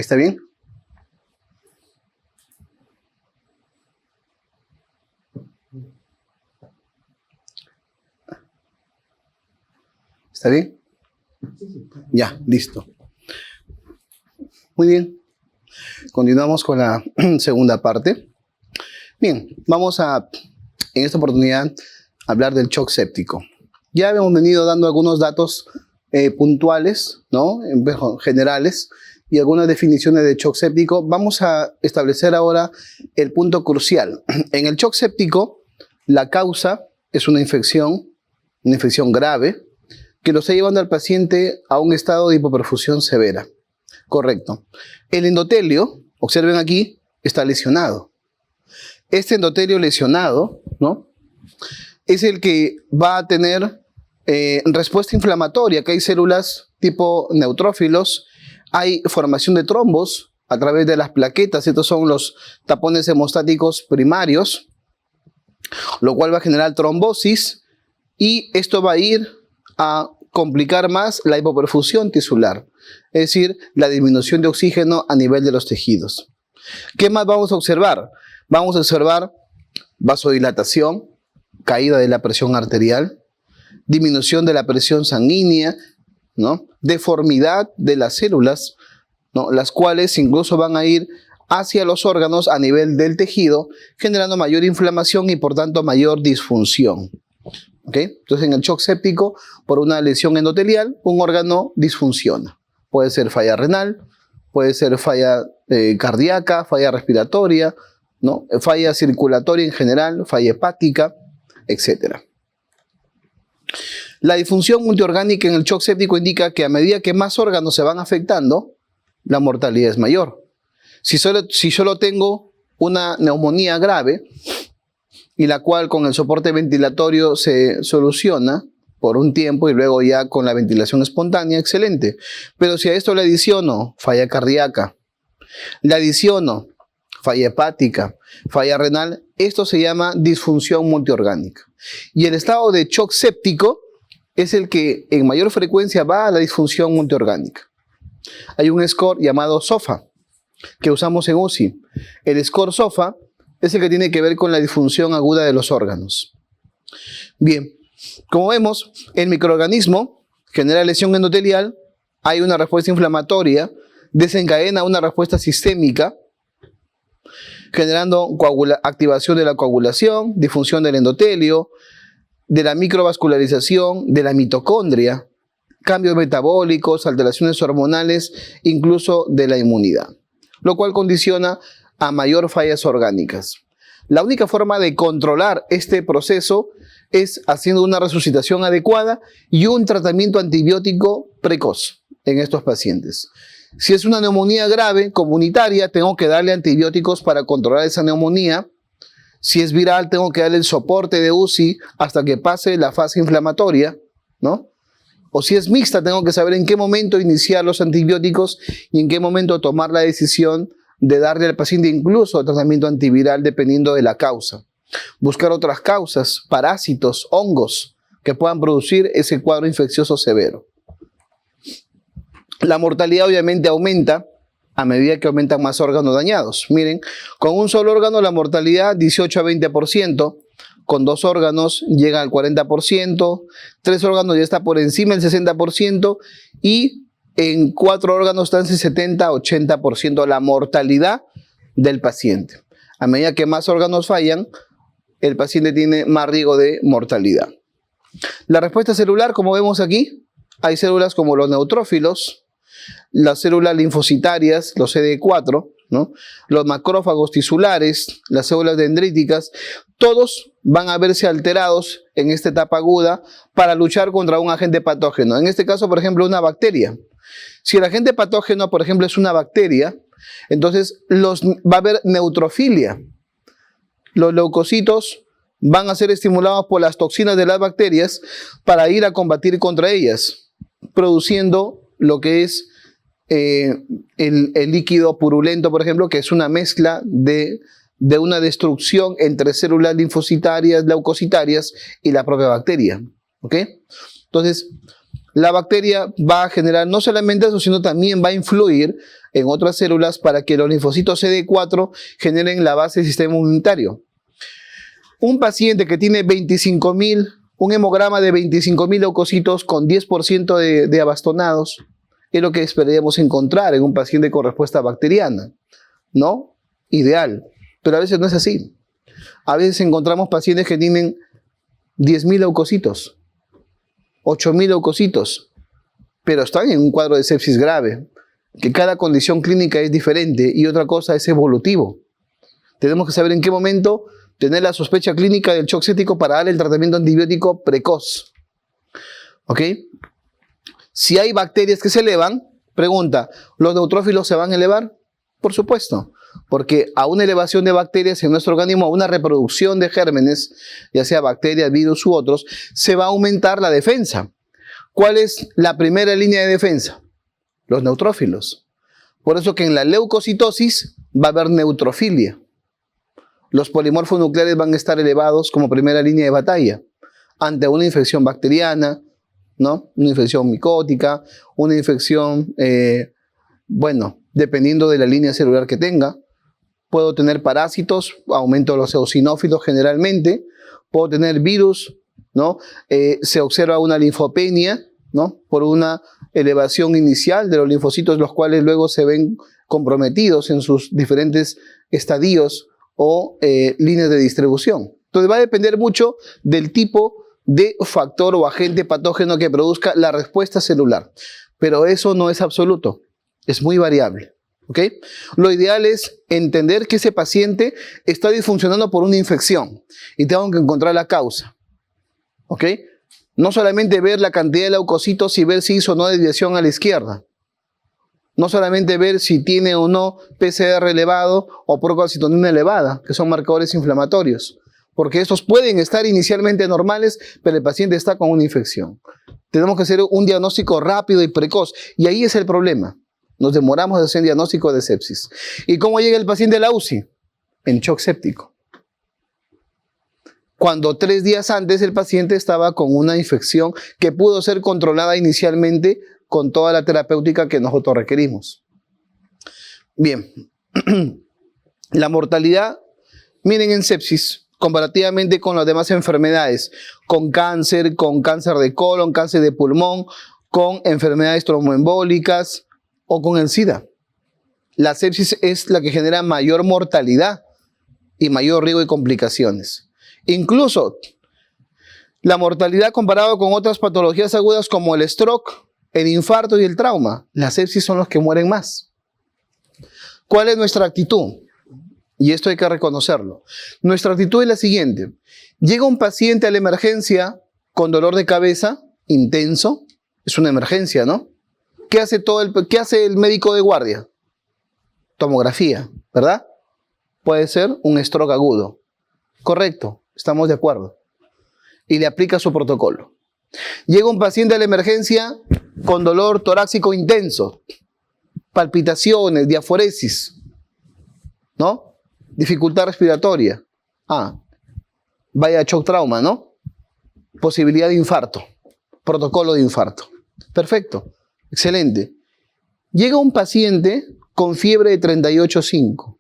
¿Está bien? ¿Está bien? Ya, listo. Muy bien. Continuamos con la segunda parte. Bien, vamos a, en esta oportunidad, hablar del shock séptico. Ya hemos venido dando algunos datos puntuales, ¿no? Generales, y algunas definiciones de shock séptico. Vamos a establecer ahora el punto crucial. En el shock séptico, la causa es una infección grave, que lo está llevando al paciente a un estado de hipoperfusión severa. Correcto. El endotelio, observen aquí, está lesionado. Este endotelio lesionado, ¿no?, es el que va a tener respuesta inflamatoria, que hay células tipo neutrófilos, hay formación de trombos a través de las plaquetas. Estos son los tapones hemostáticos primarios, lo cual va a generar trombosis, y esto va a ir a complicar más la hipoperfusión tisular, es decir, la disminución de oxígeno a nivel de los tejidos. ¿Qué más vamos a observar? Vamos a observar vasodilatación, caída de la presión arterial, disminución de la presión sanguínea, ¿no?, deformidad de las células, ¿no?, las cuales incluso van a ir hacia los órganos a nivel del tejido, generando mayor inflamación y por tanto mayor disfunción. ¿Okay? Entonces, en el shock séptico, por una lesión endotelial, un órgano disfunciona. Puede ser falla renal, puede ser falla cardíaca, falla respiratoria, ¿no?, falla circulatoria en general, falla hepática, etc. La disfunción multiorgánica en el shock séptico indica que a medida que más órganos se van afectando, la mortalidad es mayor. Si solo tengo una neumonía grave, y la cual con el soporte ventilatorio se soluciona por un tiempo y luego ya con la ventilación espontánea, excelente. Pero si a esto le adiciono falla cardíaca, le adiciono falla hepática, falla renal, esto se llama disfunción multiorgánica. Y el estado de shock séptico es el que en mayor frecuencia va a la disfunción multiorgánica. Hay un score llamado SOFA que usamos en UCI. El score SOFA es el que tiene que ver con la disfunción aguda de los órganos. Bien, como vemos, el microorganismo genera lesión endotelial, hay una respuesta inflamatoria, desencadena una respuesta sistémica, generando activación de la coagulación, disfunción del endotelio, de la microvascularización, de la mitocondria, cambios metabólicos, alteraciones hormonales, incluso de la inmunidad, lo cual condiciona a mayor fallas orgánicas. La única forma de controlar este proceso es haciendo una resucitación adecuada y un tratamiento antibiótico precoz en estos pacientes. Si es una neumonía grave, comunitaria, tengo que darle antibióticos para controlar esa neumonía. Si es viral, tengo que darle el soporte de UCI hasta que pase la fase inflamatoria, ¿no? O si es mixta, tengo que saber en qué momento iniciar los antibióticos y en qué momento tomar la decisión de darle al paciente incluso tratamiento antiviral dependiendo de la causa. Buscar otras causas, parásitos, hongos, que puedan producir ese cuadro infeccioso severo. La mortalidad obviamente aumenta a medida que aumentan más órganos dañados. Miren, con un solo órgano la mortalidad 18 a 20%, con 2 órganos llega al 40%, 3 órganos ya está por encima del 60% y en 4 órganos está en 70 a 80% la mortalidad del paciente. A medida que más órganos fallan, el paciente tiene más riesgo de mortalidad. La respuesta celular, como vemos aquí, hay células como los neutrófilos, las células linfocitarias, los CD4, ¿no?, los macrófagos tisulares, las células dendríticas, todos van a verse alterados en esta etapa aguda para luchar contra un agente patógeno. En este caso, por ejemplo, una bacteria. Si el agente patógeno, por ejemplo, es una bacteria, entonces va a haber neutrofilia. Los leucocitos van a ser estimulados por las toxinas de las bacterias para ir a combatir contra ellas, produciendo lo que es el líquido purulento, por ejemplo, que es una mezcla de una destrucción entre células linfocitarias, leucocitarias y la propia bacteria. ¿Ok? Entonces, la bacteria va a generar no solamente eso, sino también va a influir en otras células para que los linfocitos CD4 generen la base del sistema inmunitario. Un paciente que tiene 25.000, un hemograma de 25.000 leucocitos con 10% de abastonados, es lo que esperaríamos encontrar en un paciente con respuesta bacteriana, ¿no? Ideal, pero a veces no es así. A veces encontramos pacientes que tienen 10.000 leucocitos, 8.000 leucocitos, pero están en un cuadro de sepsis grave, que cada condición clínica es diferente y otra cosa es evolutivo. Tenemos que saber en qué momento tener la sospecha clínica del shock séptico para dar el tratamiento antibiótico precoz. ¿Ok? Si hay bacterias que se elevan, pregunta, ¿los neutrófilos se van a elevar? Por supuesto, porque a una elevación de bacterias en nuestro organismo, a una reproducción de gérmenes, ya sea bacterias, virus u otros, se va a aumentar la defensa. ¿Cuál es la primera línea de defensa? Los neutrófilos. Por eso que en la leucocitosis va a haber neutrofilia. Los polimorfos nucleares van a estar elevados como primera línea de batalla ante una infección bacteriana, ¿no? Una infección micótica, una infección, dependiendo de la línea celular que tenga. Puedo tener parásitos, aumento de los eosinófilos generalmente. Puedo tener virus, ¿no? Se observa una linfopenia, ¿no? Por una elevación inicial de los linfocitos, los cuales luego se ven comprometidos en sus diferentes estadios o líneas de distribución. Entonces va a depender mucho del tipo de factor o agente patógeno que produzca la respuesta celular. Pero eso no es absoluto, es muy variable. ¿Ok? Lo ideal es entender que ese paciente está disfuncionando por una infección y tengo que encontrar la causa. ¿Ok? No solamente ver la cantidad de leucocitos y ver si hizo o no desviación a la izquierda. No solamente ver si tiene o no PCR elevado o procalcitonina elevada, que son marcadores inflamatorios, porque estos pueden estar inicialmente normales, pero el paciente está con una infección. Tenemos que hacer un diagnóstico rápido y precoz, y ahí es el problema. Nos demoramos en hacer un diagnóstico de sepsis. ¿Y cómo llega el paciente a la UCI? En shock séptico. Cuando 3 días antes el paciente estaba con una infección que pudo ser controlada inicialmente con toda la terapéutica que nosotros requerimos. Bien, la mortalidad, miren en sepsis, comparativamente con las demás enfermedades, con cáncer de colon, cáncer de pulmón, con enfermedades tromboembólicas o con el SIDA. La sepsis es la que genera mayor mortalidad y mayor riesgo de complicaciones. Incluso la mortalidad comparada con otras patologías agudas como el stroke, el infarto y el trauma, la sepsis son los que mueren más. ¿Cuál es nuestra actitud? Y esto hay que reconocerlo. Nuestra actitud es la siguiente. Llega un paciente a la emergencia con dolor de cabeza intenso. Es una emergencia, ¿no? ¿Qué hace el médico de guardia? Tomografía, ¿verdad? Puede ser un stroke agudo. Correcto, estamos de acuerdo. Y le aplica su protocolo. Llega un paciente a la emergencia con dolor torácico intenso, palpitaciones, diaforesis, ¿no? Dificultad respiratoria. Vaya shock trauma, ¿no? Posibilidad de infarto, protocolo de infarto. Perfecto, excelente. Llega un paciente con fiebre de 38,5,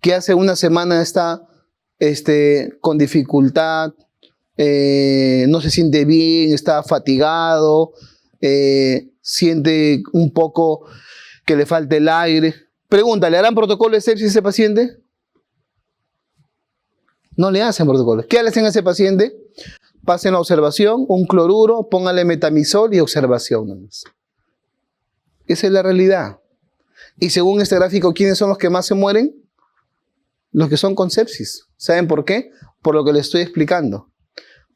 que hace una semana está con dificultad, no se siente bien, está fatigado, siente un poco que le falta el aire. Pregunta, ¿le harán protocolo de sepsis a ese paciente? No le hacen protocolo. ¿Qué le hacen a ese paciente? Pasen la observación, un cloruro, póngale metamizol y observación nomás. Esa es la realidad. Y según este gráfico, ¿quiénes son los que más se mueren? Los que son con sepsis. ¿Saben por qué? Por lo que les estoy explicando.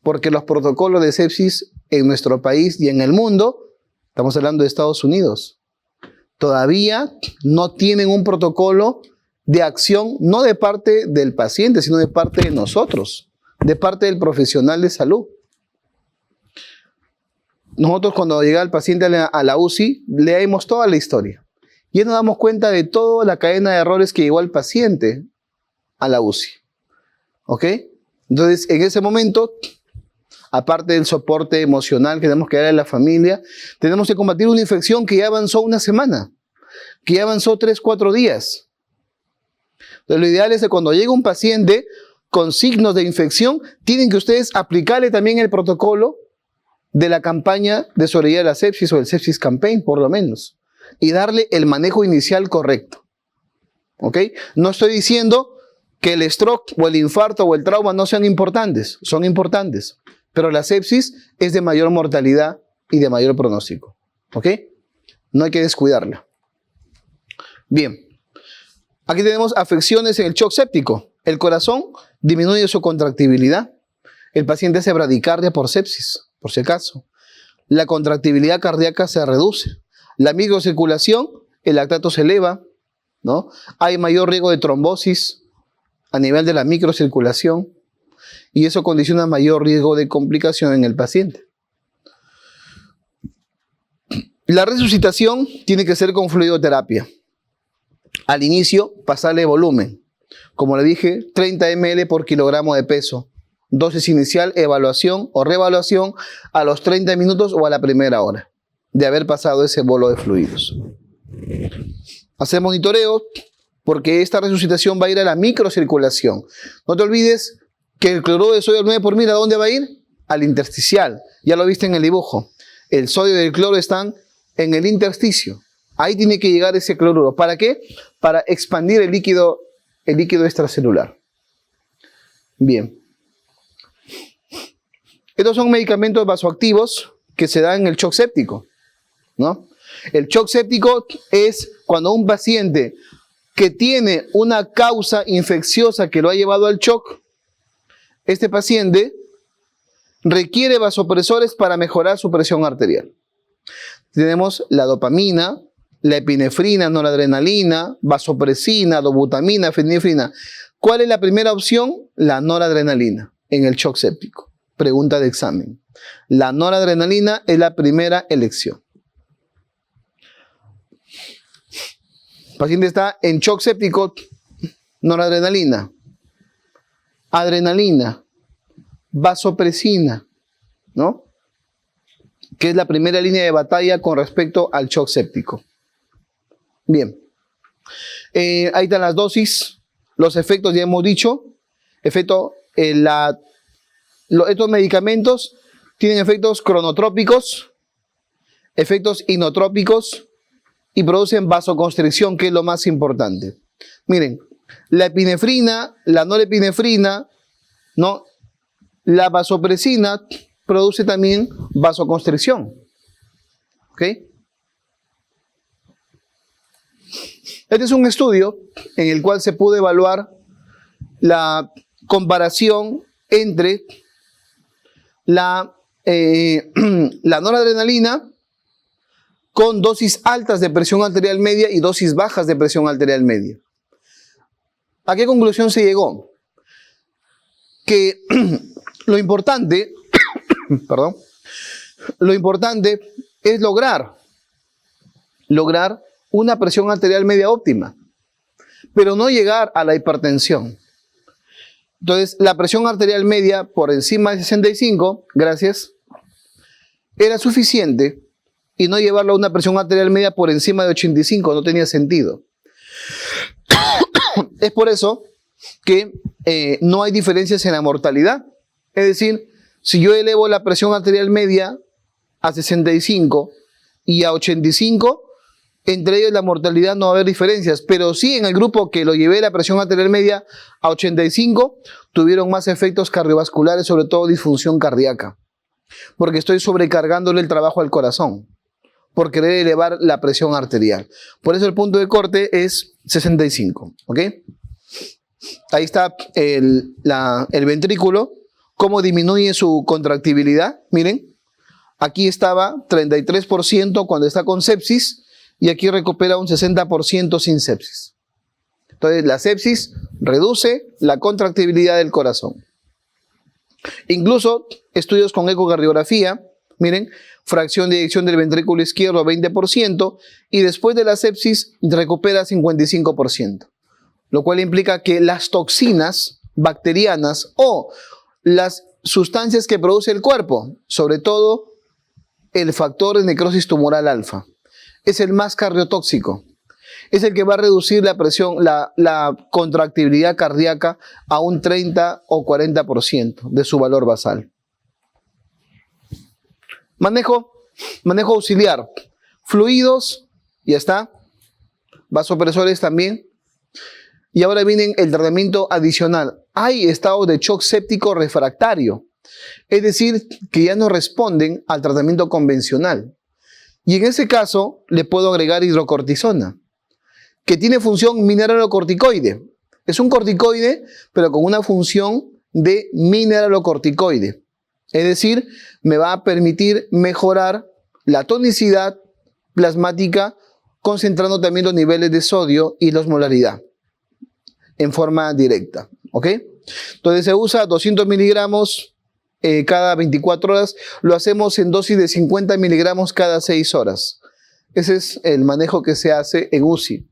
Porque los protocolos de sepsis en nuestro país y en el mundo, estamos hablando de Estados Unidos, todavía no tienen un protocolo de acción, no de parte del paciente, sino de parte de nosotros, de parte del profesional de salud. Nosotros cuando llega el paciente a la UCI, leemos toda la historia. Y nos damos cuenta de toda la cadena de errores que llevó al paciente a la UCI. ¿Ok? Entonces, en ese momento, aparte del soporte emocional que tenemos que dar a la familia, tenemos que combatir una infección que ya avanzó una semana. que ya avanzó 3, 4 días. Entonces, lo ideal es que cuando llega un paciente con signos de infección, tienen que ustedes aplicarle también el protocolo de la campaña de sobrevivir a la sepsis o el sepsis campaign, por lo menos, y darle el manejo inicial correcto. ¿Ok? No estoy diciendo que el stroke o el infarto o el trauma no sean importantes, son importantes, pero la sepsis es de mayor mortalidad y de mayor pronóstico. ¿Ok? No hay que descuidarla. Bien. Aquí tenemos afecciones en el shock séptico. El corazón disminuye su contractibilidad. El paciente hace bradicardia por sepsis, por si acaso. La contractibilidad cardíaca se reduce. La microcirculación, el lactato se eleva, ¿no? Hay mayor riesgo de trombosis a nivel de la microcirculación y eso condiciona mayor riesgo de complicación en el paciente. La resucitación tiene que ser con fluidoterapia. Al inicio, pasarle volumen. Como le dije, 30 ml por kilogramo de peso. Dosis inicial, evaluación o reevaluación a los 30 minutos o a la primera hora de haber pasado ese bolo de fluidos. Hacer monitoreo porque esta resucitación va a ir a la microcirculación. No te olvides que el cloruro de sodio al 9 por mil, ¿a dónde va a ir? Al intersticial. Ya lo viste en el dibujo. El sodio y el cloro están en el intersticio. Ahí tiene que llegar ese cloruro. ¿Para qué? Para expandir el líquido extracelular. Bien. Estos son medicamentos vasoactivos que se dan en el shock séptico, ¿no? El shock séptico es cuando un paciente que tiene una causa infecciosa que lo ha llevado al shock, este paciente requiere vasopresores para mejorar su presión arterial. Tenemos la dopamina, la epinefrina, noradrenalina, vasopresina, dobutamina, fenilefrina. ¿Cuál es la primera opción? La noradrenalina en el shock séptico. Pregunta de examen. La noradrenalina es la primera elección. El paciente está en shock séptico, noradrenalina, adrenalina, vasopresina, ¿no? Que es la primera línea de batalla con respecto al shock séptico. Bien. Ahí están las dosis, los efectos, ya hemos dicho. Estos medicamentos tienen efectos cronotrópicos, efectos inotrópicos y producen vasoconstricción, que es lo más importante. Miren, la epinefrina, la norepinefrina, ¿no? La vasopresina produce también vasoconstricción. ¿Ok? Este es un estudio en el cual se pudo evaluar la comparación entre la noradrenalina con dosis altas de presión arterial media y dosis bajas de presión arterial media. ¿A qué conclusión se llegó? Que lo importante, perdón, lo importante es lograr una presión arterial media óptima, pero no llegar a la hipertensión. Entonces, la presión arterial media por encima de 65, gracias, era suficiente, y no llevarlo a una presión arterial media por encima de 85, no tenía sentido. Es por eso que no hay diferencias en la mortalidad. Es decir, si yo elevo la presión arterial media a 65 y a 85, entre ellos la mortalidad no va a haber diferencias, pero sí en el grupo que lo llevé la presión arterial media a 85, tuvieron más efectos cardiovasculares, sobre todo disfunción cardíaca, porque estoy sobrecargándole el trabajo al corazón, por querer elevar la presión arterial. Por eso el punto de corte es 65, ¿ok? Ahí está el ventrículo, cómo disminuye su contractibilidad. Miren, aquí estaba 33% cuando está con sepsis, y aquí recupera un 60% sin sepsis. Entonces, la sepsis reduce la contractibilidad del corazón. Incluso estudios con ecocardiografía, miren, fracción de eyección del ventrículo izquierdo 20% y después de la sepsis recupera 55%. Lo cual implica que las toxinas bacterianas o las sustancias que produce el cuerpo, sobre todo el factor de necrosis tumoral alfa, es el más cardiotóxico. es el que va a reducir la presión, la contractibilidad cardíaca a un 30 o 40% de su valor basal. Manejo auxiliar. Fluidos, ya está. Vasopresores también. Y ahora viene el tratamiento adicional. Hay estados de shock séptico refractario. Es decir, que ya no responden al tratamiento convencional. Y en ese caso, le puedo agregar hidrocortisona, que tiene función mineralocorticoide. Es un corticoide, pero con una función de mineralocorticoide. Es decir, me va a permitir mejorar la tonicidad plasmática, concentrando también los niveles de sodio y la osmolaridad en forma directa. ¿Ok? Entonces se usa 200 miligramos cada 24 horas. Lo hacemos en dosis de 50 miligramos cada 6 horas. Ese es el manejo que se hace en UCI.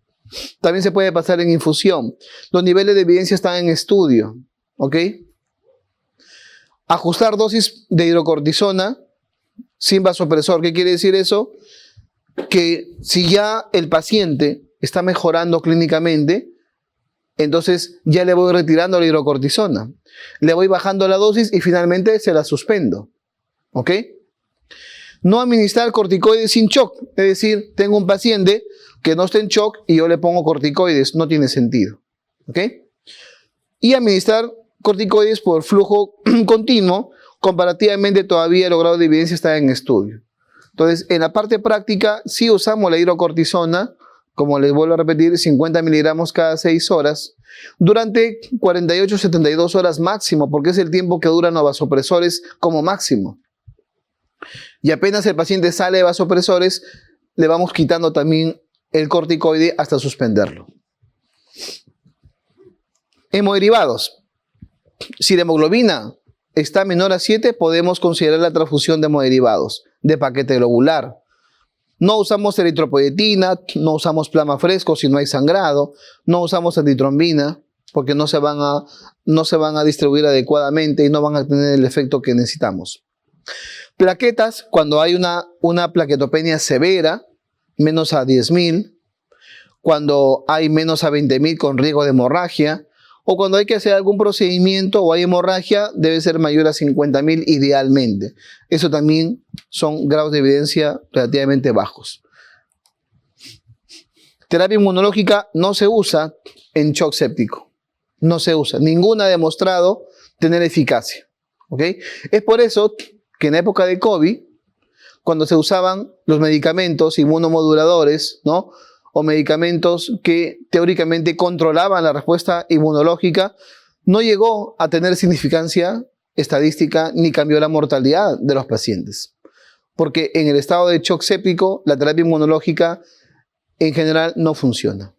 También se puede pasar en infusión. Los niveles de evidencia están en estudio. ¿Ok? Ajustar dosis de hidrocortisona sin vasopresor. ¿Qué quiere decir eso? Que si ya el paciente está mejorando clínicamente, entonces ya le voy retirando la hidrocortisona. Le voy bajando la dosis y finalmente se la suspendo. ¿Ok? No administrar corticoides sin shock. Es decir, tengo un paciente que no está en shock y yo le pongo corticoides. No tiene sentido. ¿Ok? Y administrar corticoides por flujo continuo, comparativamente todavía el grado de evidencia está en estudio. Entonces, en la parte práctica, sí usamos la hidrocortisona, como les vuelvo a repetir, 50 miligramos cada 6 horas, durante 48-72 horas máximo, porque es el tiempo que duran los vasopresores como máximo. Y apenas el paciente sale de vasopresores, le vamos quitando también el corticoide hasta suspenderlo. Hemoderivados. Si la hemoglobina está menor a 7, podemos considerar la transfusión de hemoderivados de paquete globular. No usamos eritropoyetina, no usamos plasma fresco si no hay sangrado, no usamos antitrombina porque no se van a distribuir adecuadamente y no van a tener el efecto que necesitamos. Plaquetas, cuando hay una plaquetopenia severa, menos a 10.000, cuando hay menos a 20.000 con riesgo de hemorragia, o cuando hay que hacer algún procedimiento o hay hemorragia, debe ser mayor a 50.000 idealmente. Eso también son grados de evidencia relativamente bajos. Terapia inmunológica no se usa en shock séptico. No se usa. Ninguna ha demostrado tener eficacia. ¿Ok? Es por eso que en la época de COVID, cuando se usaban los medicamentos inmunomoduladores, ¿no?, o medicamentos que teóricamente controlaban la respuesta inmunológica, no llegó a tener significancia estadística ni cambió la mortalidad de los pacientes. Porque en el estado de shock séptico, la terapia inmunológica en general no funciona.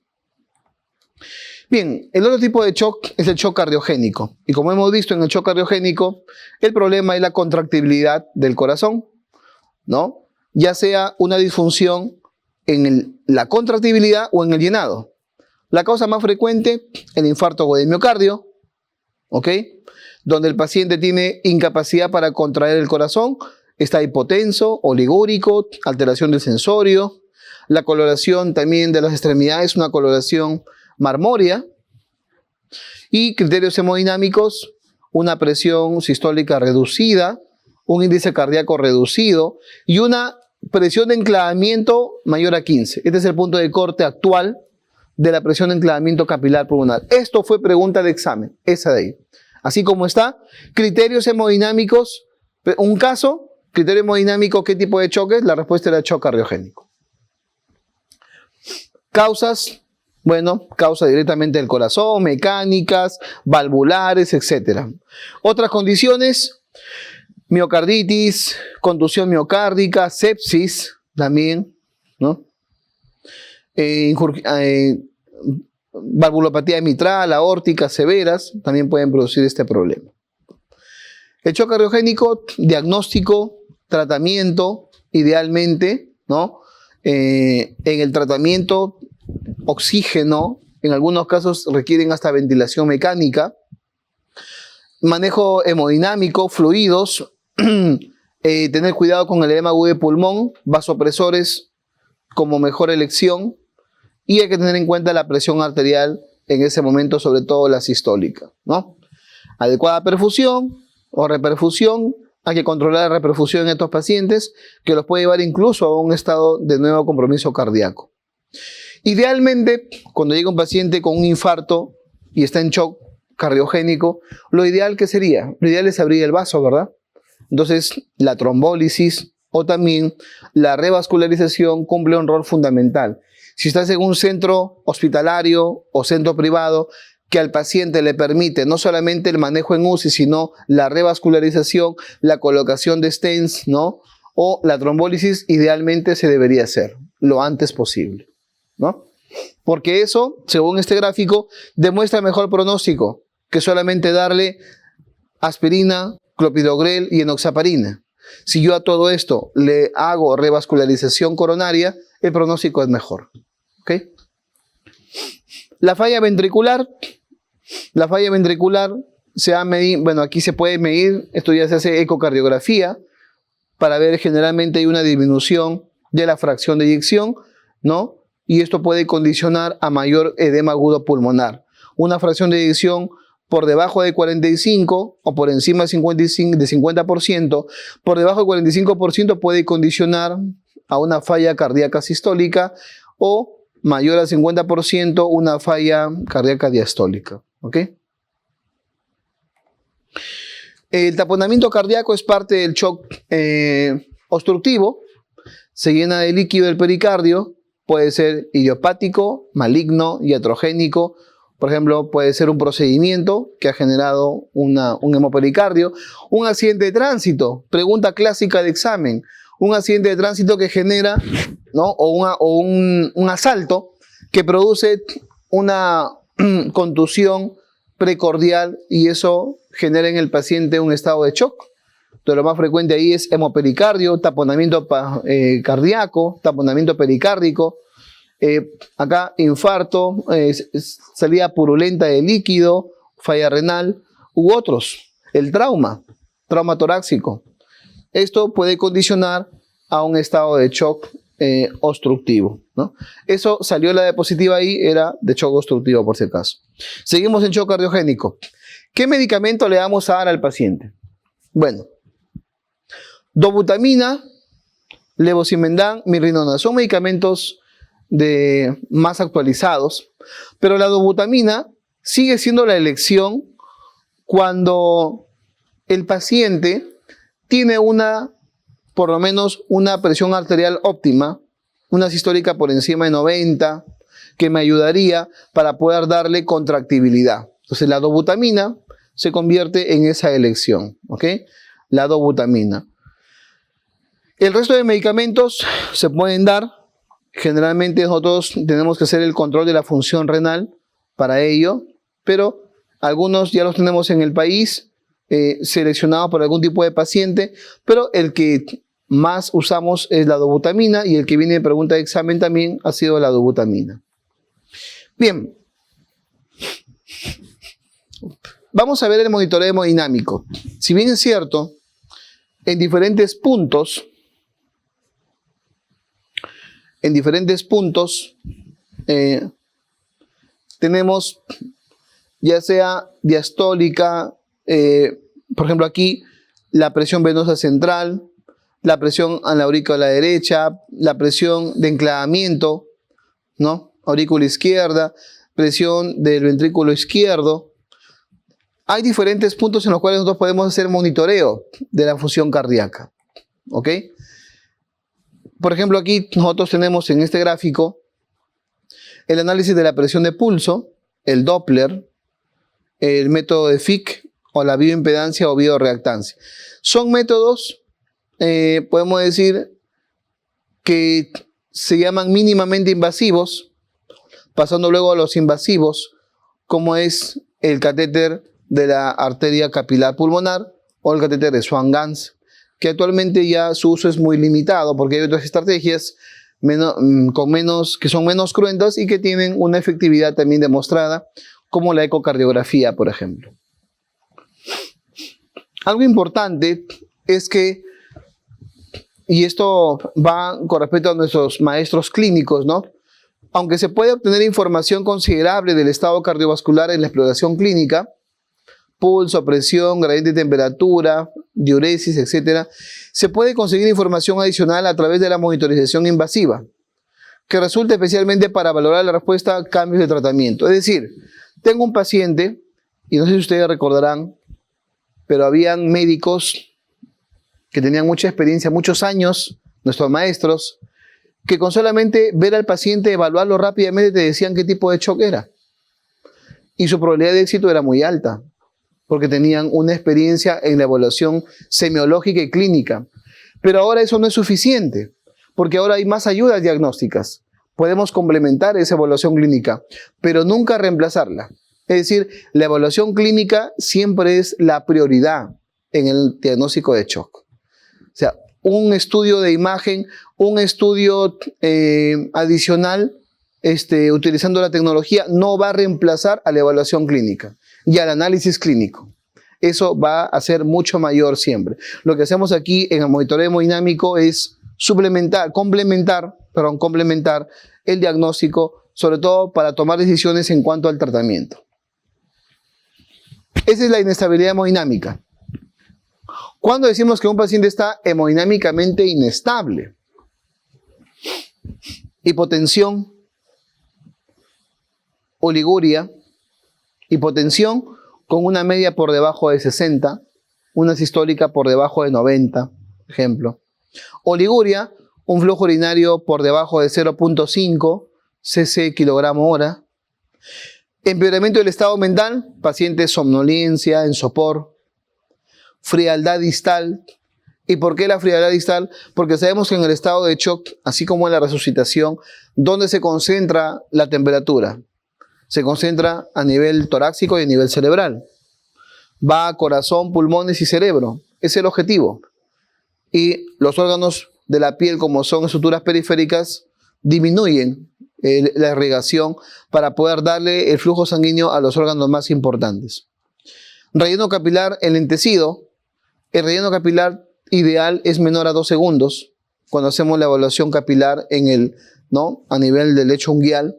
Bien, el otro tipo de shock es el shock cardiogénico. Y como hemos visto en el shock cardiogénico, el problema es la contractibilidad del corazón, ¿no? Ya sea una disfunción en la contractibilidad o en el llenado. La causa más frecuente, el infarto agudo de miocardio, ¿ok?, donde el paciente tiene incapacidad para contraer el corazón, está hipotenso, oligúrico, alteración del sensorio. La coloración también de las extremidades, una coloración marmórea. Y criterios hemodinámicos, una presión sistólica reducida, un índice cardíaco reducido y una presión de enclavamiento mayor a 15. Este es el punto de corte actual de la presión de enclavamiento capilar pulmonar. Esto fue pregunta de examen, esa de ahí. Así como está, criterios hemodinámicos, un caso, criterio hemodinámico, ¿qué tipo de choque? La respuesta era shock cardiogénico. Causas, bueno, causa directamente del corazón, mecánicas, valvulares, etc. Otras condiciones, miocarditis, contusión miocárdica, sepsis también, ¿no? Valvulopatía mitral, aórtica, severas, también pueden producir este problema. El shock cardiogénico, diagnóstico, tratamiento, idealmente, ¿no? En el tratamiento, oxígeno, en algunos casos requieren hasta ventilación mecánica. Manejo hemodinámico, fluidos, tener cuidado con el edema agudo de pulmón, vasopresores como mejor elección, y hay que tener en cuenta la presión arterial en ese momento, sobre todo la sistólica, ¿no? Adecuada perfusión o reperfusión, hay que controlar la reperfusión en estos pacientes, que los puede llevar incluso a un estado de nuevo compromiso cardíaco. Idealmente, cuando llega un paciente con un infarto y está en shock cardiogénico, lo ideal que sería, lo ideal es abrir el vaso, ¿verdad? Entonces, la trombólisis o también la revascularización cumple un rol fundamental. Si estás en un centro hospitalario o centro privado que al paciente le permite no solamente el manejo en UCI, sino la revascularización, la colocación de stents, ¿no? O la trombólisis, idealmente se debería hacer lo antes posible, ¿no? Porque eso, según este gráfico, demuestra mejor pronóstico que solamente darle aspirina, clopidogrel y enoxaparina. Si yo a todo esto le hago revascularización coronaria, el pronóstico es mejor. ¿Ok? La falla ventricular se ha medido, bueno, aquí se puede medir, esto ya se hace ecocardiografía, para ver generalmente hay una disminución de la fracción de eyección, ¿no? Y esto puede condicionar a mayor edema agudo pulmonar. Una fracción de eyección por debajo de 45 o por encima de 50%, por debajo de 45% puede condicionar a una falla cardíaca sistólica o mayor al 50% una falla cardíaca diastólica. ¿Ok? El taponamiento cardíaco es parte del shock obstructivo. Se llena de líquido el pericardio. Puede ser idiopático, maligno, iatrogénico. Por ejemplo, puede ser un procedimiento que ha generado un hemopericardio. Un accidente de tránsito. Pregunta clásica de examen. Un accidente de tránsito que genera, ¿no? o un asalto que produce una contusión precordial y eso genera en el paciente un estado de shock. Entonces, lo más frecuente ahí es hemopericardio, taponamiento cardíaco, taponamiento pericárdico. Acá infarto, salida purulenta de líquido, falla renal u otros. El trauma torácico. Esto puede condicionar a un estado de shock obstructivo, ¿no? Eso salió la diapositiva ahí, era de shock obstructivo por si acaso. Seguimos en shock cardiogénico. ¿Qué medicamento le vamos a dar al paciente? Bueno, dobutamina, levosimendan, mirrinona, son medicamentos más actualizados, pero la dobutamina sigue siendo la elección cuando el paciente tiene por lo menos una presión arterial óptima, una sistólica por encima de 90, que me ayudaría para poder darle contractibilidad. Entonces la dobutamina se convierte en esa elección, ¿ok? La dobutamina. El resto de medicamentos se pueden dar. Generalmente nosotros tenemos que hacer el control de la función renal para ello, pero algunos ya los tenemos en el país, seleccionados por algún tipo de paciente, pero el que más usamos es la dobutamina y el que viene de pregunta de examen también ha sido la dobutamina. Bien, vamos a ver el monitoreo hemodinámico. Si bien es cierto, en diferentes puntos, tenemos ya sea diastólica, por ejemplo aquí, la presión venosa central, la presión a la aurícula derecha, la presión de enclavamiento, ¿no? Aurícula izquierda, presión del ventrículo izquierdo. Hay diferentes puntos en los cuales nosotros podemos hacer monitoreo de la función cardíaca, ¿ok? Por ejemplo, aquí nosotros tenemos en este gráfico el análisis de la presión de pulso, el Doppler, el método de Fick o la bioimpedancia o bioreactancia. Son métodos, podemos decir, que se llaman mínimamente invasivos, pasando luego a los invasivos, como es el catéter de la arteria capilar pulmonar o el catéter de Swan-Ganz, que actualmente ya su uso es muy limitado porque hay otras estrategias que son menos cruentas y que tienen una efectividad también demostrada, como la ecocardiografía, por ejemplo. Algo importante es que, y esto va con respecto a nuestros maestros clínicos, ¿no? aunque se puede obtener información considerable del estado cardiovascular en la exploración clínica, pulso, presión, gradiente de temperatura, diuresis, etc., se puede conseguir información adicional a través de la monitorización invasiva, que resulta especialmente para valorar la respuesta a cambios de tratamiento. Es decir, tengo un paciente, y no sé si ustedes recordarán, pero habían médicos que tenían mucha experiencia, muchos años, nuestros maestros, que con solamente ver al paciente, evaluarlo rápidamente, te decían qué tipo de shock era. Y su probabilidad de éxito era muy alta, porque tenían una experiencia en la evaluación semiológica y clínica. Pero ahora eso no es suficiente, porque ahora hay más ayudas diagnósticas. Podemos complementar esa evaluación clínica, pero nunca reemplazarla. Es decir, la evaluación clínica siempre es la prioridad en el diagnóstico de shock. O sea, un estudio de imagen, un estudio adicional, utilizando la tecnología, no va a reemplazar a la evaluación clínica y al análisis clínico. Eso va a ser mucho mayor siempre. Lo que hacemos aquí en el monitoreo hemodinámico es complementar el diagnóstico, sobre todo para tomar decisiones en cuanto al tratamiento. Esa es la inestabilidad hemodinámica. ¿Cuándo decimos que un paciente está hemodinámicamente inestable? Hipotensión, oliguria, hipotensión con una media por debajo de 60, una sistólica por debajo de 90, ejemplo. Oliguria, un flujo urinario por debajo de 0.5 cc kilogramo hora. Empeoramiento del estado mental, paciente somnolencia, en sopor. Frialdad distal. ¿Y por qué la frialdad distal? Porque sabemos que en el estado de shock, así como en la resucitación, ¿dónde se concentra la temperatura? Se concentra a nivel torácico y a nivel cerebral. Va a corazón, pulmones y cerebro. Es el objetivo. Y los órganos de la piel, como son estructuras periféricas, disminuyen la irrigación para poder darle el flujo sanguíneo a los órganos más importantes. Relleno capilar enlentecido. El relleno capilar ideal es menor a 2 segundos cuando hacemos la evaluación capilar a nivel del lecho unguial.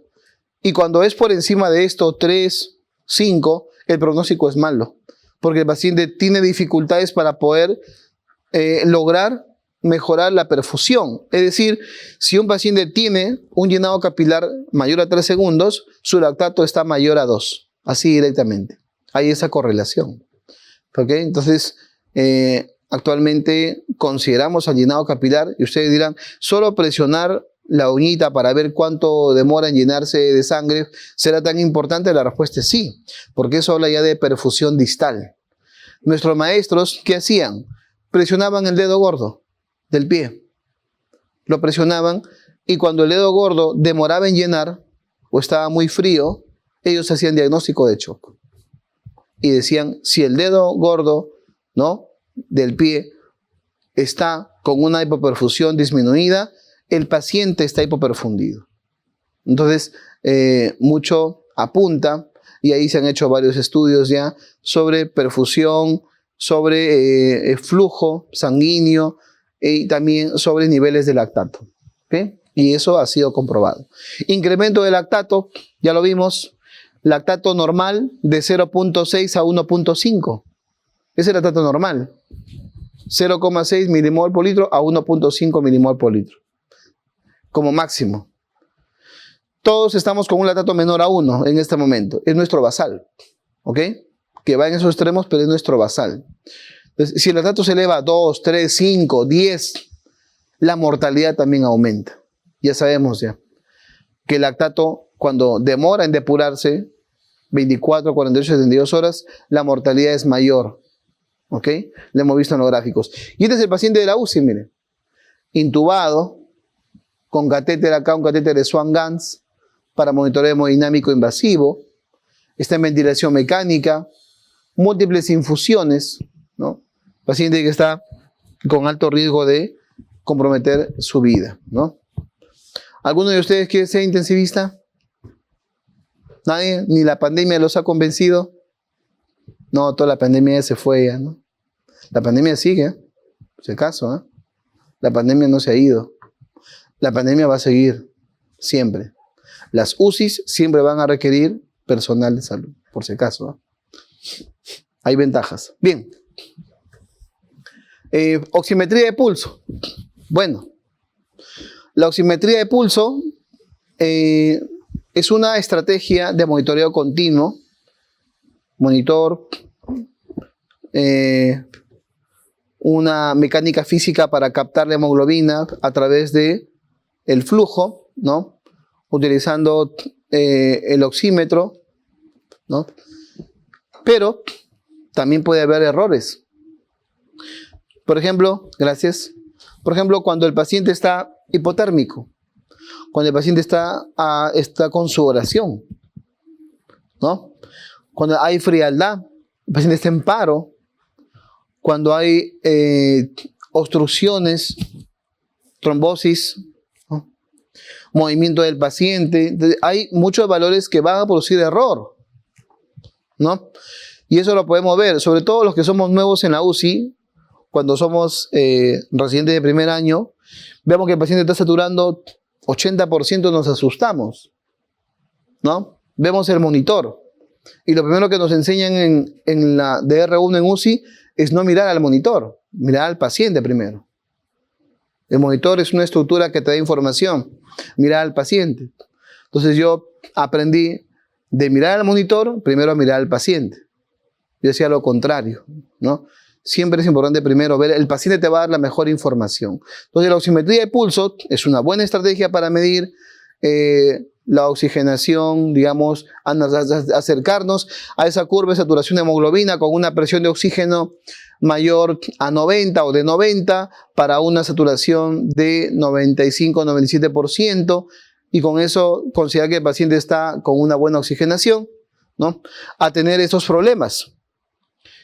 Y cuando es por encima de esto, 3, 5, el pronóstico es malo, porque el paciente tiene dificultades para poder lograr mejorar la perfusión. Es decir, si un paciente tiene un llenado capilar mayor a 3 segundos, su lactato está mayor a 2, así directamente. Hay esa correlación. ¿Okay? Entonces, actualmente consideramos al llenado capilar, y ustedes dirán, solo presionar la uñita para ver cuánto demora en llenarse de sangre, ¿será tan importante? La respuesta es sí, porque eso habla ya de perfusión distal. Nuestros maestros, ¿qué hacían? Presionaban el dedo gordo del pie. Lo presionaban y cuando el dedo gordo demoraba en llenar o estaba muy frío, ellos hacían diagnóstico de shock. Y decían, si el dedo gordo, del pie está con una hipoperfusión disminuida, el paciente está hipoperfundido. Entonces, mucho apunta, y ahí se han hecho varios estudios ya, sobre perfusión, sobre flujo sanguíneo y también sobre niveles de lactato. ¿Okay? Y eso ha sido comprobado. Incremento de lactato, ya lo vimos, lactato normal de 0.6 a 1.5. Ese es el lactato normal. 0,6 milimol por litro a 1.5 milimol por litro. Como máximo. Todos estamos con un lactato menor a 1 en este momento. Es nuestro basal. ¿Ok? Que va en esos extremos, pero es nuestro basal. Entonces, si el lactato se eleva a 2, 3, 5, 10, la mortalidad también aumenta. Ya sabemos ya que el lactato, cuando demora en depurarse, 24, 48, 72 horas, la mortalidad es mayor. ¿Ok? Lo hemos visto en los gráficos. Y este es el paciente de la UCI, miren. Intubado, con catéter acá, un catéter de Swan-Ganz, para monitoreo hemodinámico invasivo. Está en ventilación mecánica, múltiples infusiones, paciente que está con alto riesgo de comprometer su vida, ¿Alguno de ustedes quiere ser intensivista? ¿Nadie? ¿Ni la pandemia los ha convencido? No, toda la pandemia se fue ya, La pandemia sigue, por si acaso, La pandemia no se ha ido. La pandemia va a seguir, siempre. Las UCIs siempre van a requerir personal de salud, por si acaso, ¿no? Hay ventajas. Bien. Oximetría de pulso. Bueno, la oximetría de pulso es una estrategia de monitoreo continuo. Monitor, una mecánica física para captar la hemoglobina a través de el flujo, ¿no? Utilizando el oxímetro, ¿no? Pero también puede haber errores. Por ejemplo, gracias. Por ejemplo, cuando el paciente está hipotérmico, cuando el paciente está con sudoración, ¿no? Cuando hay frialdad, el paciente está en paro, cuando hay obstrucciones, trombosis, ¿no? Movimiento del paciente. Entonces, hay muchos valores que van a producir error, ¿no? Y eso lo podemos ver, sobre todo los que somos nuevos en la UCI, cuando somos residentes de primer año, vemos que el paciente está saturando 80%, nos asustamos, ¿no? Vemos el monitor. Y lo primero que nos enseñan en la DR1 en UCI es no mirar al monitor, mirar al paciente primero. El monitor es una estructura que te da información, mirar al paciente. Entonces yo aprendí de mirar al monitor, primero a mirar al paciente. Yo decía lo contrario, ¿no? Siempre es importante primero ver, el paciente te va a dar la mejor información. Entonces la oximetría de pulso es una buena estrategia para medir la oxigenación, digamos, acercarnos a esa curva de saturación de hemoglobina con una presión de oxígeno mayor a 90 o de 90 para una saturación de 95-97%, y con eso considerar que el paciente está con una buena oxigenación, ¿no? A tener esos problemas.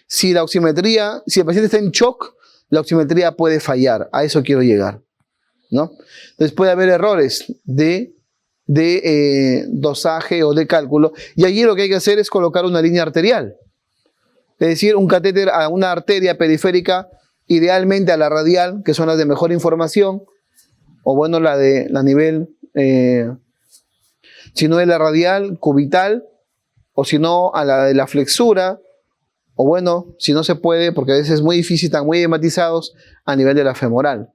Si el paciente está en shock, la oximetría puede fallar. A eso quiero llegar, ¿no? Entonces puede haber errores de dosaje o de cálculo, y allí lo que hay que hacer es colocar una línea arterial, es decir, un catéter a una arteria periférica, idealmente a la radial, que son las de mejor información, o bueno, la nivel, si no es la radial, cubital, o si no a la de la flexura, o bueno, si no se puede, porque a veces es muy difícil, están muy edematizados, a nivel de la femoral.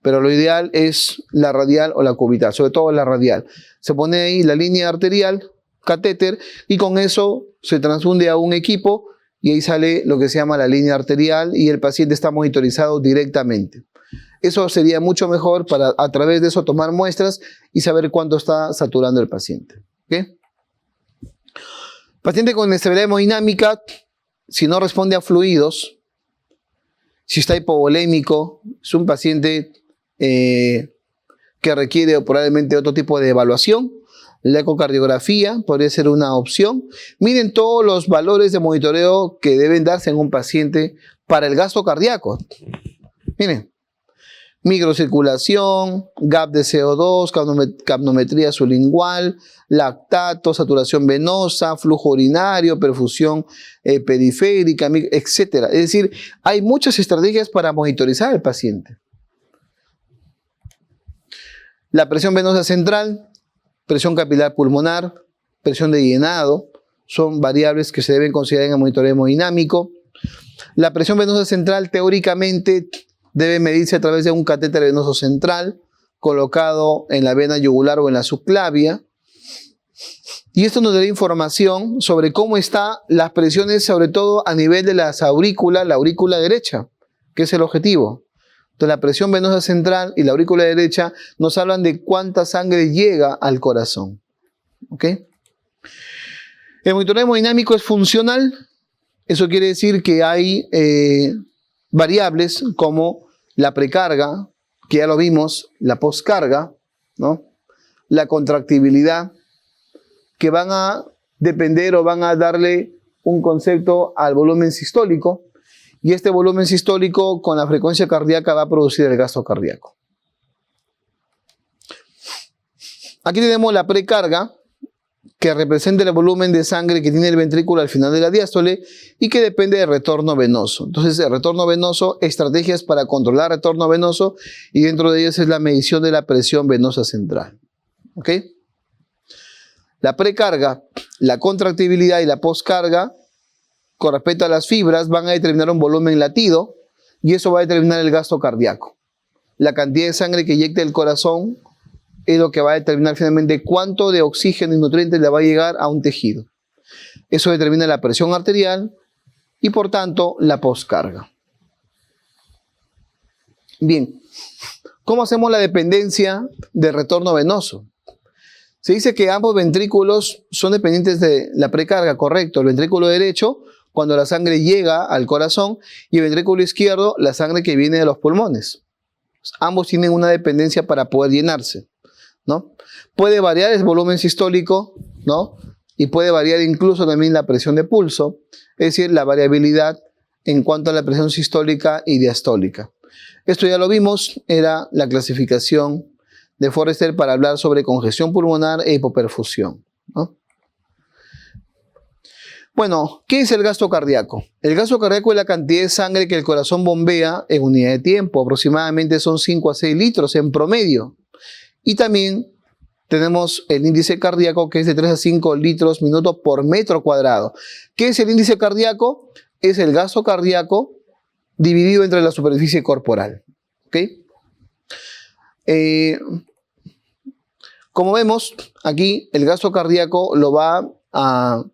Pero lo ideal es la radial o la cubital, sobre todo la radial. Se pone ahí la línea arterial, catéter, y con eso se transfunde a un equipo y ahí sale lo que se llama la línea arterial y el paciente está monitorizado directamente. Eso sería mucho mejor para a través de eso tomar muestras y saber cuánto está saturando el paciente. ¿Okay? Paciente con inestabilidad hemodinámica, si no responde a fluidos, si está hipovolémico, es un paciente que requiere probablemente otro tipo de evaluación. La ecocardiografía podría ser una opción. Miren todos los valores de monitoreo que deben darse en un paciente para el gasto cardíaco. Miren, microcirculación, gap de CO2, capnometría sublingual, lactato, saturación venosa, flujo urinario, perfusión periférica, etc. Es decir, hay muchas estrategias para monitorizar al paciente. La presión venosa central, presión capilar pulmonar, presión de llenado, son variables que se deben considerar en el monitoreo hemodinámico. La presión venosa central teóricamente debe medirse a través de un catéter venoso central colocado en la vena yugular o en la subclavia. Y esto nos da información sobre cómo están las presiones, sobre todo a nivel de la aurícula derecha, que es el objetivo. Entonces, la presión venosa central y la aurícula derecha nos hablan de cuánta sangre llega al corazón. ¿Ok? El monitoreo hemodinámico es funcional. Eso quiere decir que hay variables como la precarga, que ya lo vimos, la poscarga, ¿no? La contractibilidad, que van a depender o van a darle un concepto al volumen sistólico. Y este volumen sistólico con la frecuencia cardíaca va a producir el gasto cardíaco. Aquí tenemos la precarga, que representa el volumen de sangre que tiene el ventrículo al final de la diástole y que depende del retorno venoso. Entonces, el retorno venoso, estrategias para controlar el retorno venoso, y dentro de ellas es la medición de la presión venosa central. ¿Ok? La precarga, la contractibilidad y la poscarga, con respecto a las fibras, van a determinar un volumen latido y eso va a determinar el gasto cardíaco. La cantidad de sangre que inyecta el corazón es lo que va a determinar finalmente cuánto de oxígeno y nutrientes le va a llegar a un tejido. Eso determina la presión arterial y por tanto la poscarga. Bien, ¿cómo hacemos la dependencia del retorno venoso? Se dice que ambos ventrículos son dependientes de la precarga, correcto. El ventrículo derecho, cuando la sangre llega al corazón, y el ventrículo izquierdo, la sangre que viene de los pulmones. Ambos tienen una dependencia para poder llenarse, ¿no? Puede variar el volumen sistólico, ¿no? Y puede variar incluso también la presión de pulso, es decir, la variabilidad en cuanto a la presión sistólica y diastólica. Esto ya lo vimos, era la clasificación de Forrester para hablar sobre congestión pulmonar e hipoperfusión, ¿no? Bueno, ¿qué es el gasto cardíaco? El gasto cardíaco es la cantidad de sangre que el corazón bombea en unidad de tiempo. Aproximadamente son 5 a 6 litros en promedio. Y también tenemos el índice cardíaco, que es de 3 a 5 litros minuto por metro cuadrado. ¿Qué es el índice cardíaco? Es el gasto cardíaco dividido entre la superficie corporal. ¿Ok? Como vemos, aquí el gasto cardíaco lo va a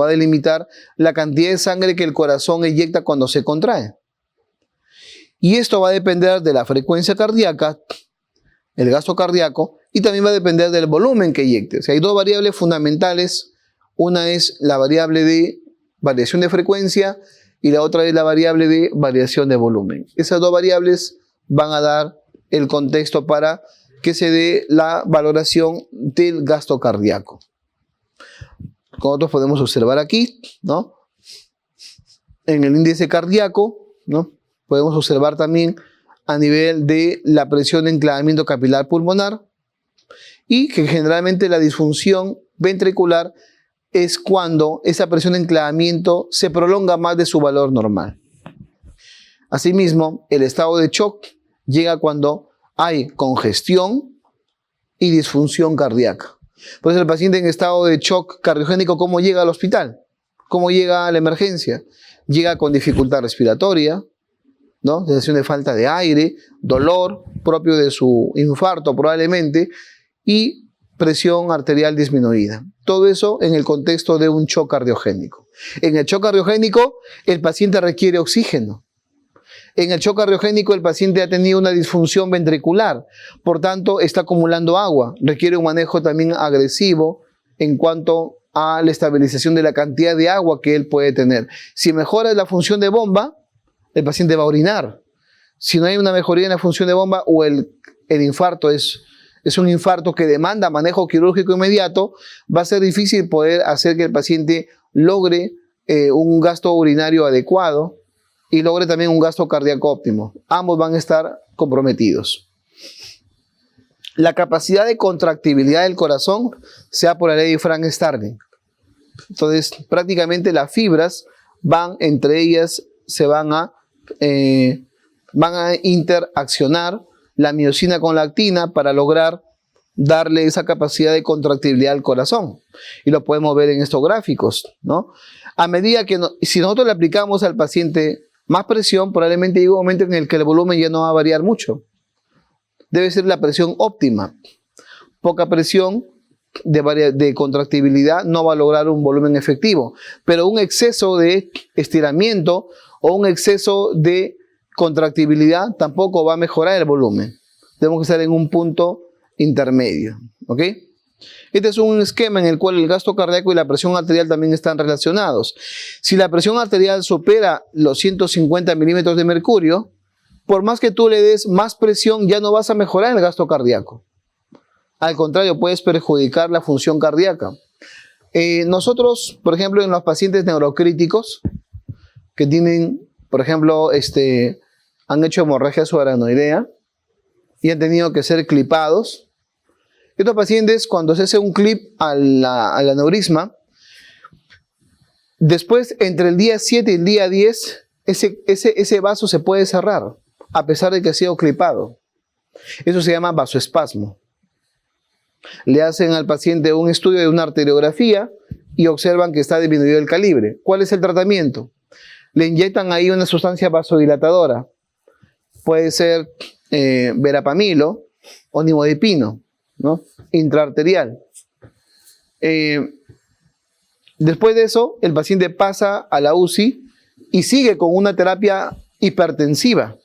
delimitar la cantidad de sangre que el corazón eyecta cuando se contrae. Y esto va a depender de la frecuencia cardíaca, el gasto cardíaco, y también va a depender del volumen que eyecte. O sea, hay dos variables fundamentales. Una es la variable de variación de frecuencia y la otra es la variable de variación de volumen. Esas dos variables van a dar el contexto para que se dé la valoración del gasto cardíaco. Como nosotros podemos observar aquí, ¿no? En el índice cardíaco, ¿no? Podemos observar también a nivel de la presión de enclavamiento capilar pulmonar y que generalmente la disfunción ventricular es cuando esa presión de enclavamiento se prolonga más de su valor normal. Asimismo, el estado de shock llega cuando hay congestión y disfunción cardíaca. Por eso el paciente en estado de shock cardiogénico, ¿cómo llega al hospital? ¿Cómo llega a la emergencia? Llega con dificultad respiratoria, ¿no? Sensación de falta de aire, dolor propio de su infarto probablemente y presión arterial disminuida. Todo eso en el contexto de un shock cardiogénico. En el shock cardiogénico el paciente requiere oxígeno. En el shock cardiogénico el paciente ha tenido una disfunción ventricular, por tanto está acumulando agua, requiere un manejo también agresivo en cuanto a la estabilización de la cantidad de agua que él puede tener. Si mejora la función de bomba, el paciente va a orinar. Si no hay una mejoría en la función de bomba o el infarto es un infarto que demanda manejo quirúrgico inmediato, va a ser difícil poder hacer que el paciente logre un gasto urinario adecuado y logre también un gasto cardíaco óptimo. Ambos van a estar comprometidos. La capacidad de contractibilidad del corazón se da por la ley de Frank-Starling. Entonces, prácticamente las fibras van entre ellas, van a interaccionar la miosina con la actina para lograr darle esa capacidad de contractibilidad al corazón. Y lo podemos ver en estos gráficos, ¿no? A medida que, si nosotros le aplicamos al paciente más presión, probablemente llegue un momento en el que el volumen ya no va a variar mucho. Debe ser la presión óptima. Poca presión de contractibilidad no va a lograr un volumen efectivo, pero un exceso de estiramiento o un exceso de contractibilidad tampoco va a mejorar el volumen. Tenemos que estar en un punto intermedio, ¿ok? Este es un esquema en el cual el gasto cardíaco y la presión arterial también están relacionados. Si la presión arterial supera los 150 milímetros de mercurio, por más que tú le des más presión, ya no vas a mejorar el gasto cardíaco. Al contrario, puedes perjudicar la función cardíaca. Nosotros, por ejemplo, en los pacientes neurocríticos que tienen, por ejemplo, han hecho hemorragia subaracnoidea y han tenido que ser clipados. Estos pacientes, cuando se hace un clip al aneurisma, después, entre el día 7 y el día 10, ese vaso se puede cerrar, a pesar de que ha sido clipado. Eso se llama vasoespasmo. Le hacen al paciente un estudio de una arteriografía y observan que está disminuido el calibre. ¿Cuál es el tratamiento? Le inyectan ahí una sustancia vasodilatadora. Puede ser verapamilo o nimodipino, ¿no? Intraarterial. Después de eso, el paciente pasa a la UCI y sigue con una terapia hipertensiva.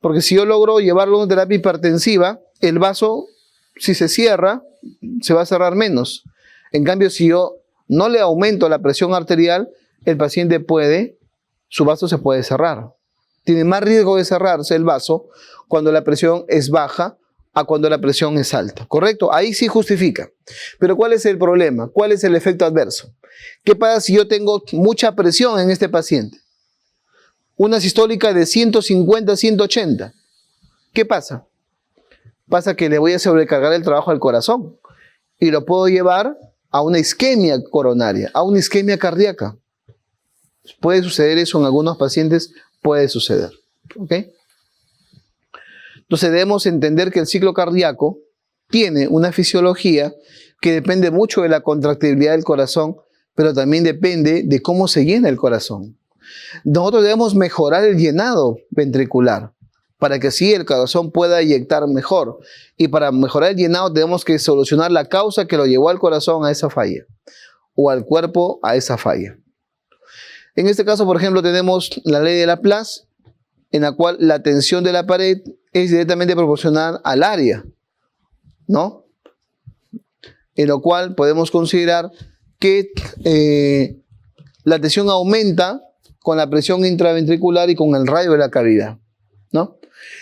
Porque si yo logro llevarlo a una terapia hipertensiva, el vaso, si se cierra, se va a cerrar menos. En cambio, si yo no le aumento la presión arterial, el paciente su vaso se puede cerrar. Tiene más riesgo de cerrarse el vaso cuando la presión es baja a cuando la presión es alta, ¿correcto? Ahí sí justifica. Pero ¿cuál es el problema? ¿Cuál es el efecto adverso? ¿Qué pasa si yo tengo mucha presión en este paciente? Una sistólica de 150, 180. ¿Qué pasa? Pasa que le voy a sobrecargar el trabajo al corazón y lo puedo llevar a una isquemia coronaria, a una isquemia cardíaca. Puede suceder eso en algunos pacientes, puede suceder. ¿Ok? Entonces debemos entender que el ciclo cardíaco tiene una fisiología que depende mucho de la contractibilidad del corazón, pero también depende de cómo se llena el corazón. Nosotros debemos mejorar el llenado ventricular para que así el corazón pueda eyectar mejor. Y para mejorar el llenado tenemos que solucionar la causa que lo llevó al corazón a esa falla o al cuerpo a esa falla. En este caso, por ejemplo, tenemos la ley de Laplace, en la cual la tensión de la pared es directamente proporcional al área, ¿no? En lo cual podemos considerar que la tensión aumenta con la presión intraventricular y con el radio de la cavidad, ¿no?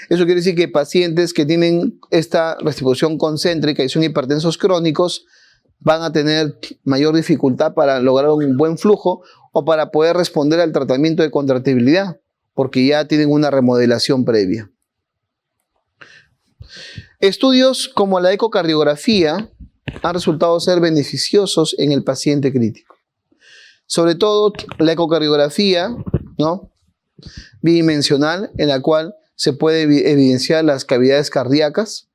Eso quiere decir que pacientes que tienen esta distribución concéntrica y son hipertensos crónicos van a tener mayor dificultad para lograr un buen flujo o para poder responder al tratamiento de contractibilidad, porque ya tienen una remodelación previa. Estudios como la ecocardiografía han resultado ser beneficiosos en el paciente crítico. Sobre todo la ecocardiografía, ¿no?, bidimensional, en la cual se puede evidenciar las cavidades cardíacas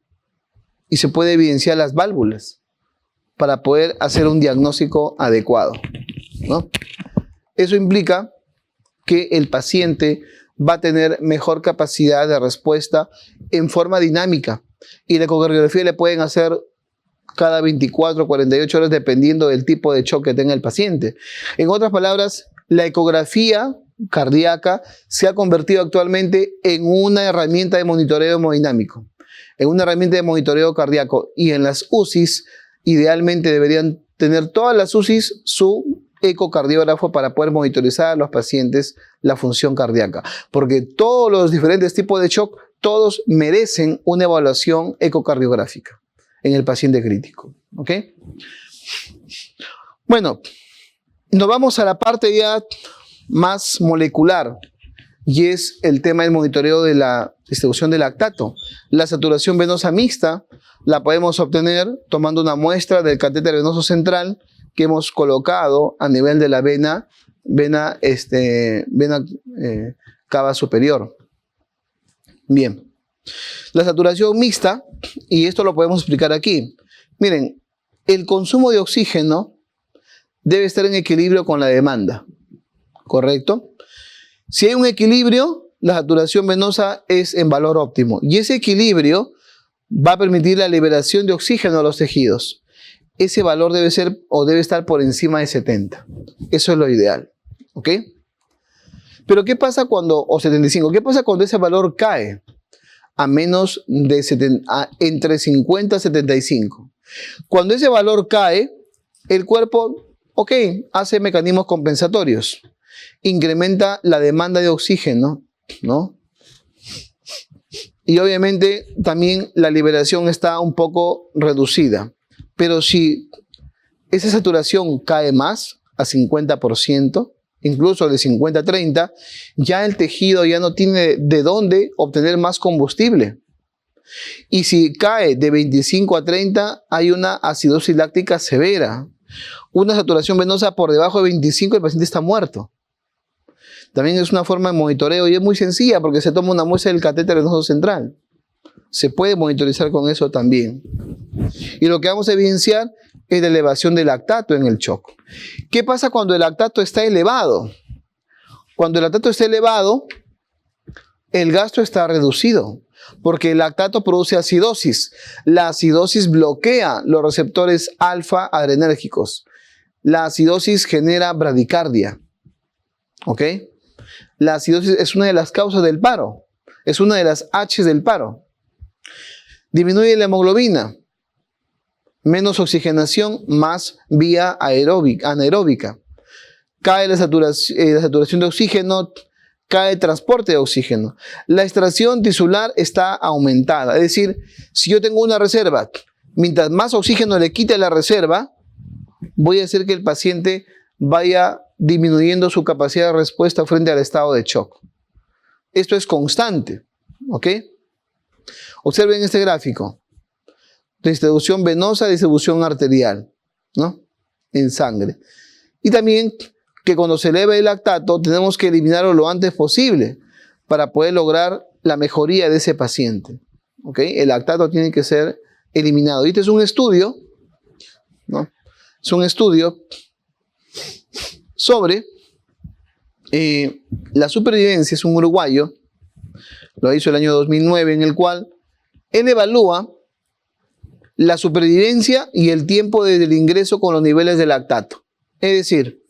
y se puede evidenciar las válvulas para poder hacer un diagnóstico adecuado, ¿no? Eso implica que el paciente va a tener mejor capacidad de respuesta en forma dinámica y la ecocardiografía le pueden hacer cada 24 o 48 horas dependiendo del tipo de shock que tenga el paciente. En otras palabras, la ecografía cardíaca se ha convertido actualmente en una herramienta de monitoreo hemodinámico, en una herramienta de monitoreo cardíaco, y en las UCIs idealmente deberían tener todas las UCIs su ecocardiógrafo para poder monitorizar a los pacientes la función cardíaca, porque todos los diferentes tipos de shock, todos merecen una evaluación ecocardiográfica en el paciente crítico, ¿ok? Bueno, nos vamos a la parte ya más molecular, y es el tema del monitoreo de la distribución del lactato. La saturación venosa mixta la podemos obtener tomando una muestra del catéter venoso central que hemos colocado a nivel de la vena cava superior. Bien, la saturación mixta, y esto lo podemos explicar aquí. Miren, el consumo de oxígeno debe estar en equilibrio con la demanda, ¿correcto? Si hay un equilibrio, la saturación venosa es en valor óptimo, y ese equilibrio va a permitir la liberación de oxígeno a los tejidos. Ese valor debe ser o debe estar por encima de 70. Eso es lo ideal, ¿ok? Pero ¿qué pasa cuando, o 75, qué pasa cuando ese valor cae a menos de entre 50 y 75? Cuando ese valor cae, el cuerpo, ok, hace mecanismos compensatorios. Incrementa la demanda de oxígeno, ¿no? Y obviamente también la liberación está un poco reducida. Pero si esa saturación cae más, a 50%, incluso de 50 a 30, ya el tejido ya no tiene de dónde obtener más combustible. Y si cae de 25 a 30, hay una acidosis láctica severa. Una saturación venosa por debajo de 25, el paciente está muerto. También es una forma de monitoreo y es muy sencilla porque se toma una muestra del catéter venoso central. Se puede monitorizar con eso también. Y lo que vamos a evidenciar es la elevación del lactato en el shock. ¿Qué pasa cuando el lactato está elevado? Cuando el lactato está elevado, el gasto está reducido, porque el lactato produce acidosis. La acidosis bloquea los receptores alfa adrenérgicos. La acidosis genera bradicardia. ¿Ok? La acidosis es una de las causas del paro. Es una de las H del paro. Disminuye la hemoglobina. Menos oxigenación, más vía anaeróbica. Cae la saturación de oxígeno, cae el transporte de oxígeno. La extracción tisular está aumentada. Es decir, si yo tengo una reserva, mientras más oxígeno le quite a la reserva, voy a hacer que el paciente vaya disminuyendo su capacidad de respuesta frente al estado de shock. Esto es constante, ¿ok? Observen este gráfico. Distribución venosa, distribución arterial, ¿no? En sangre. Y también que cuando se eleva el lactato tenemos que eliminarlo lo antes posible para poder lograr la mejoría de ese paciente. ¿Ok? El lactato tiene que ser eliminado. Y este es un estudio, ¿no? Es un estudio sobre la supervivencia. Es un uruguayo, lo hizo el año 2009, en el cual él evalúa la supervivencia y el tiempo desde el ingreso con los niveles de lactato. Es decir,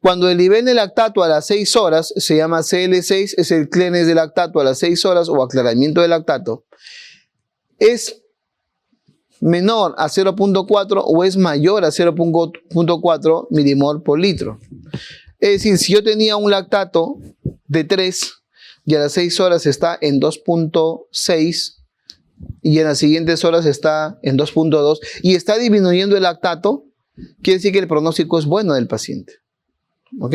cuando el nivel de lactato a las 6 horas, se llama CL6, es el clearance de lactato a las 6 horas o aclaramiento de lactato, es menor a 0.4 o es mayor a 0.4 milimol por litro. Es decir, si yo tenía un lactato de 3 y a las 6 horas está en 2.6 y en las siguientes horas está en 2.2 y está disminuyendo el lactato, quiere decir que el pronóstico es bueno del paciente. ¿Ok?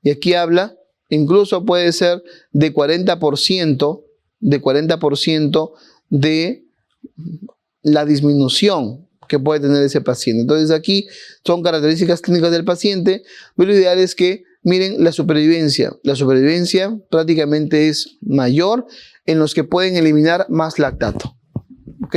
Y aquí habla, incluso puede ser de 40% de la disminución que puede tener ese paciente. Entonces aquí son características clínicas del paciente, pero lo ideal es que miren la supervivencia. La supervivencia prácticamente es mayor en los que pueden eliminar más lactato. ¿Ok?